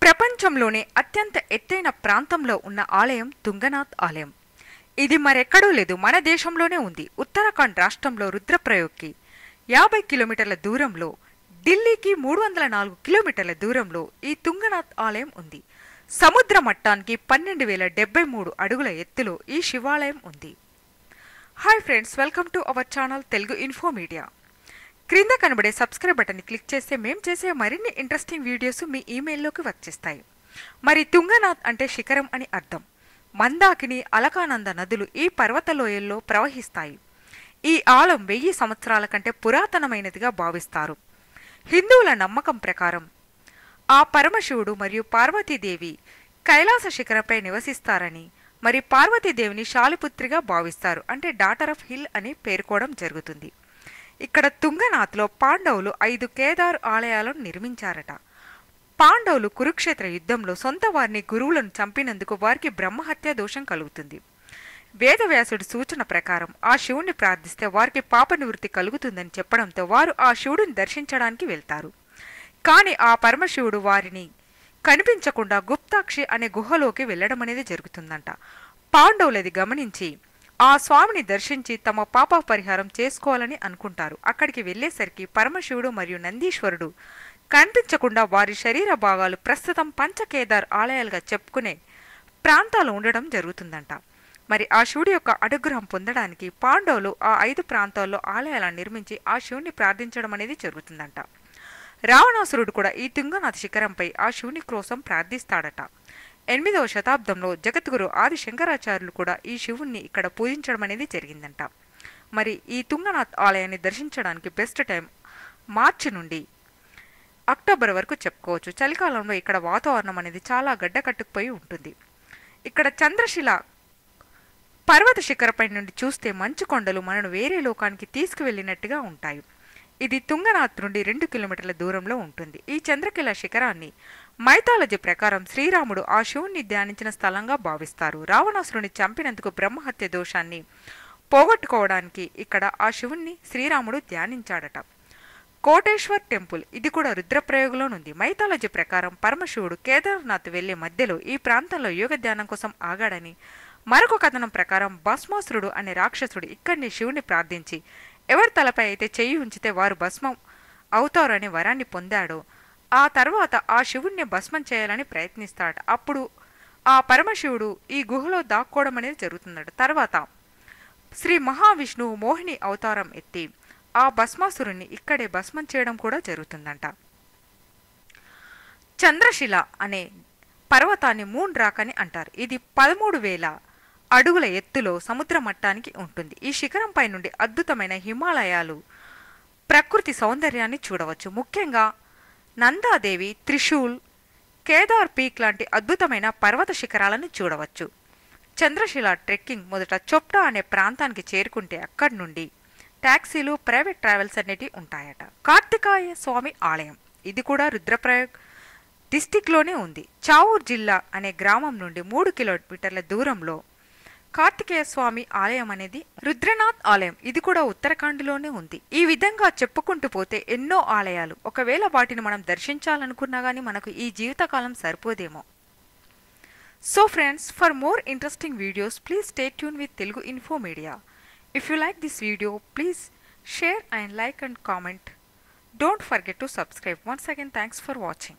ప్రపంచంలోనే అత్యంత ఎత్తైన ప్రాంతంలో ఉన్న ఆలయం తుంగనాథ్ ఆలయం. ఇది మరెక్కడూ లేదు, మన దేశంలోనే ఉంది. ఉత్తరాఖండ్ రాష్ట్రంలో రుద్రప్రయాగ్కి 50 కిలోమీటర్ల దూరంలో, ఢిల్లీకి 304 కిలోమీటర్ల దూరంలో ఈ తుంగనాథ్ ఆలయం ఉంది. సముద్ర మట్టానికి 12,073 అడుగుల ఎత్తులో ఈ శివాలయం ఉంది. Hi friends, welcome to our channel Telugu info media. క్రింద కనబడే సబ్స్క్రైబ్ బటన్ని క్లిక్ చేస్తే మేము చేసే మరిన్ని ఇంట్రెస్టింగ్ వీడియోస్ మీ ఈమెయిల్లోకి వచ్చేస్తాయి. మరి తుంగనాథ్ అంటే శిఖరం అని అర్థం. మందాకిని, అలకానంద నదులు ఈ పర్వతలోయల్లో ప్రవహిస్తాయి. ఈ ఆలయం 1000 సంవత్సరాల కంటే పురాతనమైనదిగా భావిస్తారు. హిందువుల నమ్మకం ప్రకారం ఆ పరమశివుడు మరియు పార్వతీదేవి కైలాస శిఖరంపై నివసిస్తారని, మరి పార్వతీదేవిని శాలిపుత్రిగా భావిస్తారు. అంటే డాటర్ ఆఫ్ హిల్ అని పేర్కోవడం జరుగుతుంది. ఇక్కడ తుంగనాథ్లో పాండవులు 5 కేదార్ ఆలయాలను నిర్మించారట. పాండవులు కురుక్షేత్ర యుద్ధంలో సొంత వారిని గురువులను చంపినందుకు వారికి బ్రహ్మహత్య దోషం కలుగుతుంది. వేదవ్యాసుడి సూచన ప్రకారం ఆ శివుణ్ణి ప్రార్థిస్తే వారికి పాప నివృత్తి కలుగుతుందని చెప్పడంతో వారు ఆ శివుడిని దర్శించడానికి వెళ్తారు. కానీ ఆ పరమశివుడు వారిని కనిపించకుండా గుప్తాక్షి అనే గుహలోకి వెళ్లడం అనేది జరుగుతుందంట. పాండవులది గమనించి ఆ స్వామిని దర్శించి తమ పాప పరిహారం చేసుకోవాలని అనుకుంటారు. అక్కడికి వెళ్లేసరికి పరమశివుడు మరియు నందీశ్వరుడు కనిపించకుండా వారి శరీర భాగాలు ప్రస్తుతం పంచకేదార్ ఆలయాలుగా చెప్పుకునే ప్రాంతాలు ఉండడం జరుగుతుందంట. మరి ఆ శివుడి యొక్క అనుగ్రహం పొందడానికి పాండవులు ఆ 5 ప్రాంతాల్లో ఆలయాలను నిర్మించి ఆ శివుని ప్రార్థించడం అనేది జరుగుతుందంట. రావణాసురుడు కూడా ఈ తుంగనాథ్ శిఖరంపై ఆ శివుని కోసం ప్రార్థిస్తాడట. 8వ శతాబ్దంలో జగద్గురు ఆది శంకరాచార్యులు కూడా ఈ శివుణ్ణి ఇక్కడ పూజించడం అనేది జరిగిందంట. మరి ఈ తుంగనాథ్ ఆలయాన్ని దర్శించడానికి బెస్ట్ టైం మార్చి నుండి అక్టోబర్ వరకు చెప్పుకోవచ్చు. చలికాలంలో ఇక్కడ వాతావరణం అనేది చాలా గడ్డకట్టుకుపోయి ఉంటుంది. ఇక్కడ చంద్రశిల పర్వత శిఖరపై నుండి చూస్తే మంచు కొండలు మనను వేరే లోకానికి తీసుకువెళ్ళినట్టుగా ఉంటాయి. ఇది తుంగనాథ్ నుండి 2 కిలోమీటర్ల దూరంలో ఉంటుంది. ఈ చంద్రశిల శిఖరాన్ని మైథాలజీ ప్రకారం శ్రీరాముడు ఆ శివుణ్ణి ధ్యానించిన స్థలంగా భావిస్తారు. రావణాసురుని చంపినందుకు బ్రహ్మహత్య దోషాన్ని పోగొట్టుకోవడానికి ఇక్కడ ఆ శివుణ్ణి శ్రీరాముడు ధ్యానించాడట. కోటేశ్వర్ టెంపుల్ ఇది కూడా రుద్రప్రయాగ్లోనుంది. మైథాలజీ ప్రకారం పరమశివుడు కేదార్నాథ్ వెళ్లే మధ్యలో ఈ ప్రాంతంలో యోగ ధ్యానం కోసం ఆగాడని, మరొక కథనం ప్రకారం భస్మాసురుడు అనే రాక్షసుడు ఇక్కడిని శివుని ప్రార్థించి ఎవరి తలపై అయితే చెయ్యి ఉంచితే వారు భస్మం అవుతారనే వరాన్ని పొందాడో ఆ తర్వాత ఆ శివుణ్ణి భస్మం చేయాలని ప్రయత్నిస్తాడు. అప్పుడు ఆ పరమశివుడు ఈ గుహలో దాక్కోవడం అనేది జరుగుతుందట. తర్వాత శ్రీ మహావిష్ణువు మోహిని అవతారం ఎత్తి ఆ భస్మాసురుణ్ణి ఇక్కడే భస్మం చేయడం కూడా జరుగుతుందంట. చంద్రశిల అనే పర్వతాన్ని మూన్ రాక్ అని అంటారు. ఇది 13,000 అడుగుల ఎత్తులో సముద్ర మట్టానికి ఉంటుంది. ఈ శిఖరంపై నుండి అద్భుతమైన హిమాలయాలు ప్రకృతి సౌందర్యాన్ని చూడవచ్చు. ముఖ్యంగా నందాదేవి, త్రిశూల్, కేదార్ పీక్ లాంటి అద్భుతమైన పర్వత శిఖరాలను చూడవచ్చు. చంద్రశిల ట్రెక్కింగ్ మొదట చొప్టా అనే ప్రాంతానికి చేరుకుంటే అక్కడి నుండి టాక్సీలు, ప్రైవేట్ ట్రావెల్స్ అనేటివి ఉంటాయట. కార్తికేయ స్వామి ఆలయం ఇది కూడా రుద్రప్రయాగ్ డిస్టిక్లోనే ఉంది. చావూర్ జిల్లా అనే గ్రామం నుండి 3 కిలోమీటర్ల దూరంలో కార్తికేయ స్వామి ఆలయం అనేది రుద్రనాథ్ ఆలయం ఇది కూడా ఉత్తరాఖండ్లోనే ఉంది. ఈ విధంగా చెప్పుకుంటూ పోతే ఎన్నో ఆలయాలు. ఒకవేళ వాటిని మనం దర్శించాలనుకున్నా కానీ మనకు ఈ జీవితకాలం సరిపోదేమో. So friends, for more interesting videos please stay tune with Telugu info media. If you like this video, please share and like and comment. Don't forget to subscribe. Once again, thanks for watching.